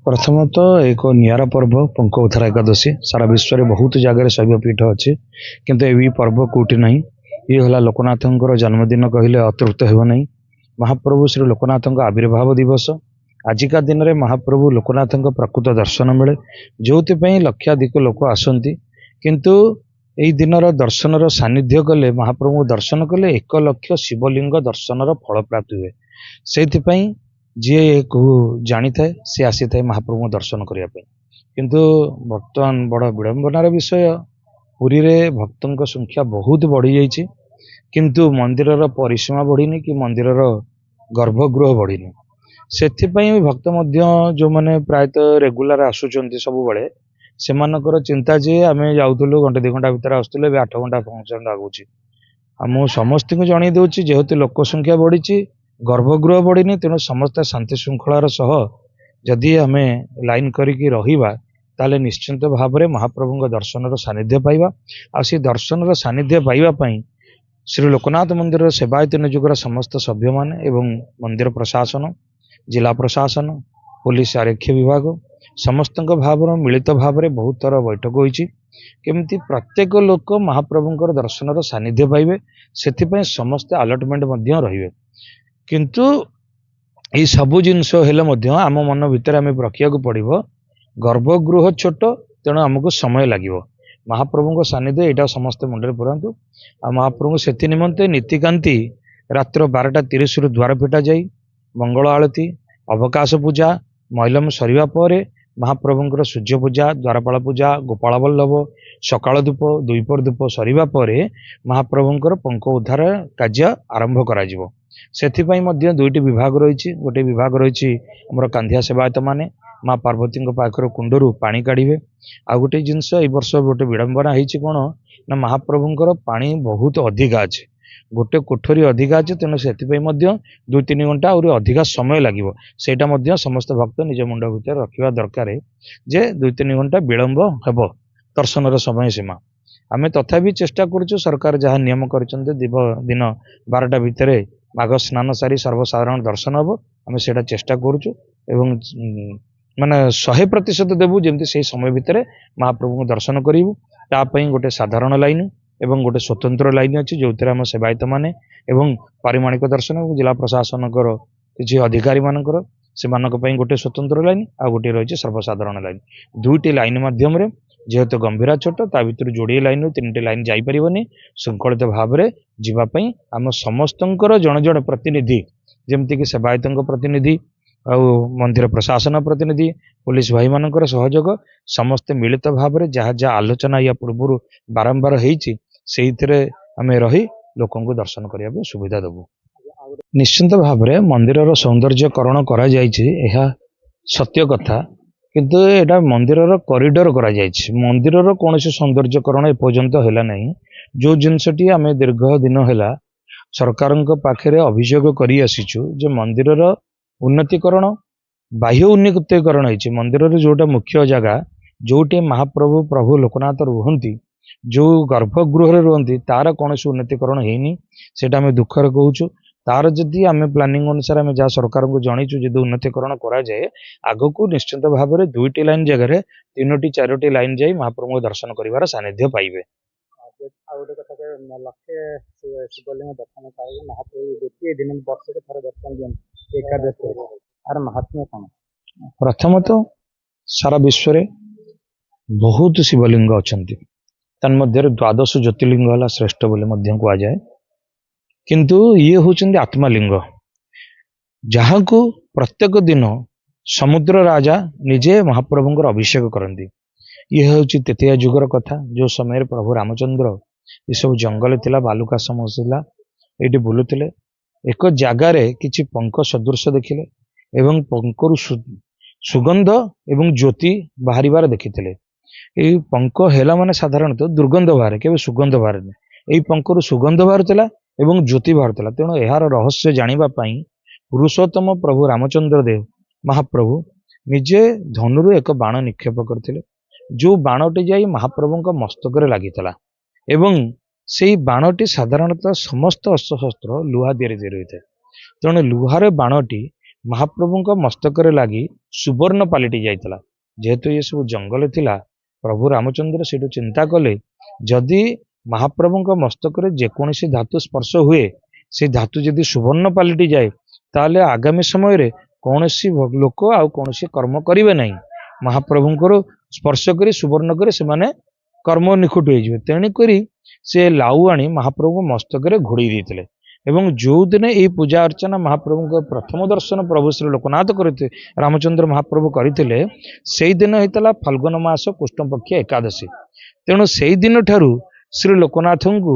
प्रथमतः एक निरा पर्व पंक उद्धार एकादशी सारा विश्व में बहुत जगह शैवपीठ अच्छी किंतु ये पर्व कौटी ना ये है लोकनाथ जन्मदिन कहले अतृप्त होना। महाप्रभु श्री लोकनाथ आविर्भाव दिवस आजिका दिन में महाप्रभु लोकनाथ प्रकृत दर्शन मिले जो लक्षाधिक लोक आसती किंतु यही दिन दर्शन सानिध्य कले महाप्रभु दर्शन कले 1 लक्ष शिवलिंग दर्शन फल प्राप्त हुए से जी जानी थाए सी आसी थाए महाप्रभु दर्शन करने किंतु बर्तमान बड़ विडंबनार विषय पुरी रे भक्तों संख्या बहुत बढ़ी जाइए किंतु मंदिर परिसीमा बढ़ीनी कि मंदिर गर्भगृह बढ़ीनी से भक्त जो मैंने प्रायतः रेगुलर आसुंच सब बड़े से चिंता जे आम जाऊँ घंटे 2 घंटा भितर आसुले 8 घंटा पहुँचना लगुच समस्त को जन दूसरी जेहेतु लोक संख्या बढ़ी गर्भगृह बढ़ीनी तेणु समस्त शांति श्रृंखलार सह जदि आम लाइन करिकी रहिबा ताले निश्चिंत भाव में महाप्रभु दर्शन सानिध्य पाइबा आसी दर्शन सानिध्य पाइबा श्री लोकनाथ मंदिर सेवायत निजुगर समस्त सभ्य माने एवं मंदिर प्रशासन जिला प्रशासन पुलिस आरक्षी विभाग समस्त भाव मिलित भाव में बहुत थर बैठक होती केमती प्रत्येक लोक महाप्रभुंकर दर्शन सानिध्य पाइबे से समस्ते अलर्टमेंट रे किंतु ये सबू जिनस आम मन भितर आम रखा पड़ो गर्भगृह छोट तेणु आमको समय लगे महाप्रभु सानिध्य यहाँ समस्ते मुंडे पुरातु आ महाप्रभु से निमंते नीतिकांति रात्र 12:30 द्वार फिटा जाई मंगल आलती अवकाश पूजा मैलम सरिवा परे महाप्रभुंकर सूर्य पूजा द्वारपाल पूजा गोपाल वल्लभ सकाल धूप द्विपर धूप सरिवा परे महाप्रभुंकर पंक उद्धार कार्य आरंभ करा जिवो सेथिपाई मध्य 2टी विभाग रही गोटे विभाग रही आमर कांधिया सेवायत माने माँ पार्वती पाखर कुंडरू पानी काढ़े आ गोटे जिनस ए वर्ष गोटे विडंबना होती कौन ना महाप्रभुंकर पानी बहुत अधिका अच्छे गोटे कोठरी अधिका अच्छे तेणु से 2-3 घंटा और अधिका समय लगे सेटा समस्त भक्त निज मुंड भर रखा दरकार जे 2-3 घंटा विलंब हेब दर्शन समय सीमा आम तथापि चेष्टा करुँ सरकार जहाँ नियम कर दिन 12टा भितर माघ स्नान सारी सर्वसाधारण दर्शन हम आम से चेष्टा करुँ माने 100% देवु जमती से समय भितर महाप्रभु को दर्शन करूँ तापाई गोटे साधारण लाइन एवं गोटे स्वतंत्र लाइन अच्छी जो आम सेवायत माने एवं पारिमाणिक दर्शन और जिला प्रशासन किसी अधिकारी मानकर से गोटे स्वतंत्र लाइन आ गोटे रही सर्वसाधारण लाइन 2टी लाइन मध्यम जेहेतु गंभीरा छोट ता भर जोड़े लाइन 3टी लाइन जापरनी श्रृंखलित भाव में जीवाई आम समस्त जन जन प्रतिनिधि जमती कि सेवायत प्रतिनिधि आ मंदिर प्रशासन प्रतिनिधि पुलिस भाई मानकर सहयोग समस्ते मिलित भाव में जहाँ जहाँ आलोचना या पूर्व बारंबार होती से आम रही लोक दर्शन करने सुविधा देवु निश्चिंत भाव में मंदिर सौंदर्यकरण करा सत्य कथा किंतु यहाँ मंदिर कॉरिडोर करा मंदिर कौन सौंदर्यकरण एपर्यंत है ना जो जिनसटी आम दीर्घ दिन है सरकार पाखे अभियोग कर आसीचु जे मंदिर उन्नतीकरण बाह्य उन्नतीकरण होती मंदिर जोटा मुख्य जगह जोटे महाप्रभु प्रभु लोकनाथ रुहंती जो गर्भगृह रुहंती तार कौन उन्नतीकरण होनी से दुखर कहूँ तार जदि आम प्लानिंग अनुसार आम जहाँ सरकार को जनईचु जदि उन्नतीकरण कराए आग को निश्चित भाव में 2टी लाइन जगह 3टी 4टी लाइन जाई महाप्रभु दर्शन कर सानिध्य पाइबे प्रथमतः सारा विश्व रे बहुत शिवलिंग अच्छा तन्मध्य 12 ज्योतिर्लिंग है श्रेष्ठ बोली कहुए किंतु ये होचंदी आत्मालिंग जहाँ को प्रत्येक दिन समुद्र राजा निजे महाप्रभुंकर अभिषेक करती ये हूँ तृतीय जुगर कथा जो समय प्रभु रामचंद्र ये सब जंगल थिला बालुका समझला ये बुलुले एक जगार किसी पंख सदृश देखिले एवं पंखरु सुगंध एवं ज्योति बाहर देखी पंख है माने साधारणतः दुर्गंध बाहर के सुगंध बाहर यही पंखरु सुगंध बाहर एवं ज्योति बाहर तेणु यार रहस्य जानापी पुरुषोत्तम प्रभु रामचंद्र देव महाप्रभु निजे धनुरु एक बाण निक्षेप करते जो बाणटी जाई महाप्रभु मस्तक लगी एवं से बाणटी साधारणतः समस्त अस्त्रशस्त्र लुहा दि होता है तेणु लुहार बाणटी महाप्रभुଙ୍କ मस्तकरे लगी सुवर्ण पलटि जाइतला। जेहेतु ये सब जंगल थिला, प्रभु रामचंद्र सेठु चिंता कले जदि महाप्रभुଙ୍କ मस्तकरे जेकोसी धातु स्पर्श हुए से धातु जदि सुवर्ण पलटि जाए ताले आगामी समय रे कौनसी लोक आउ कौनसी कर्म करिवे नहीं। महाप्रभुଙ୍କର स्पर्श करी सुवर्ण करे से माने कर्म निखुट हो तेणुकरी से लाउ आनी महाप्रभु मस्तकरे घोड़ी देते एवं जो दिन ये पूजा अर्चना महाप्रभु प्रथम दर्शन प्रभु श्री लोकनाथ करते रामचंद्र महाप्रभु करते से दिन होता फाल्गुन मास कृष्ण पक्ष एकादशी। तेणु से दिन ठारू श्री लोकनाथ को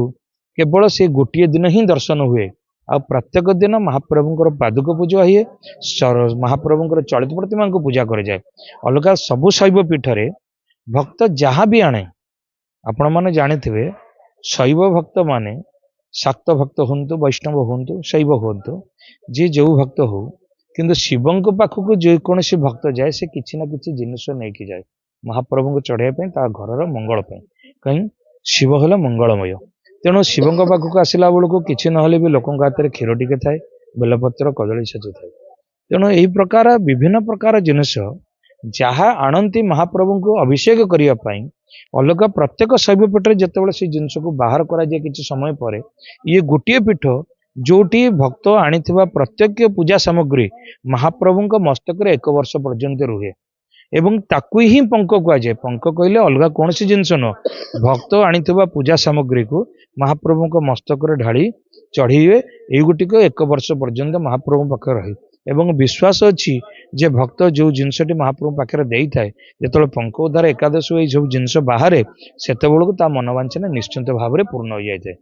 केवल से गोटे दिन ही दर्शन हुए। आ प्रत्येक दिन महाप्रभुଙ୍କର पादुक पूजा हुए, महाप्रभुଙ୍କର चलित प्रतिमा को पूजा करे जाए। अलग सबु शैव पीठरे भक्त जहाँ भी आने आपण मैंने जानिथिबे शैव भक्त माने शाक्त भक्त हूँ वैष्णव हूँ शैव हूँ जी जो भक्त हो किंतु शिवं पाखक जेकोसी भक्त जाए से किसी ना किसी जिनस नहीं जाए महाप्रभु को चढ़ाई घर मंगल कहीं शिव है मंगलमय। तेणु शिवं पाखक आसला बेलू किसी ना भी लोक हाथ में क्षीर टिके थाए, बेलपत्र कदली छाच थाए। तेणु यही प्रकार विभिन्न प्रकार जिनस जहाँ आणती महाप्रभु को अभिषेक करने अलग प्रत्येक शैव पीठ जिते से जिनस को बाहर करा जाए किसी समय पर ये गोटे पीठ जोटी भक्त आनी प्रत्येक पूजा सामग्री महाप्रभु मस्तक एक वर्ष पर्यंत रुहे एवं ताकू ही पंक कहुए। पंक कहले अलग कौन सी जिनस न भक्त आनी पूजा सामग्री को महाप्रभु मस्तक ढाली चढ़े ये गुटिक एक वर्ष पर्यंत महाप्रभु पाखे रहे एवं विश्वास अच्छी जे भक्त जो जिनसटी महाप्रभु पाखे दे थाए जो पंकोद्धार एकादश सब जिनस बाहर से मनोवांछना निश्चिंत भाव में पूर्ण हो जाए।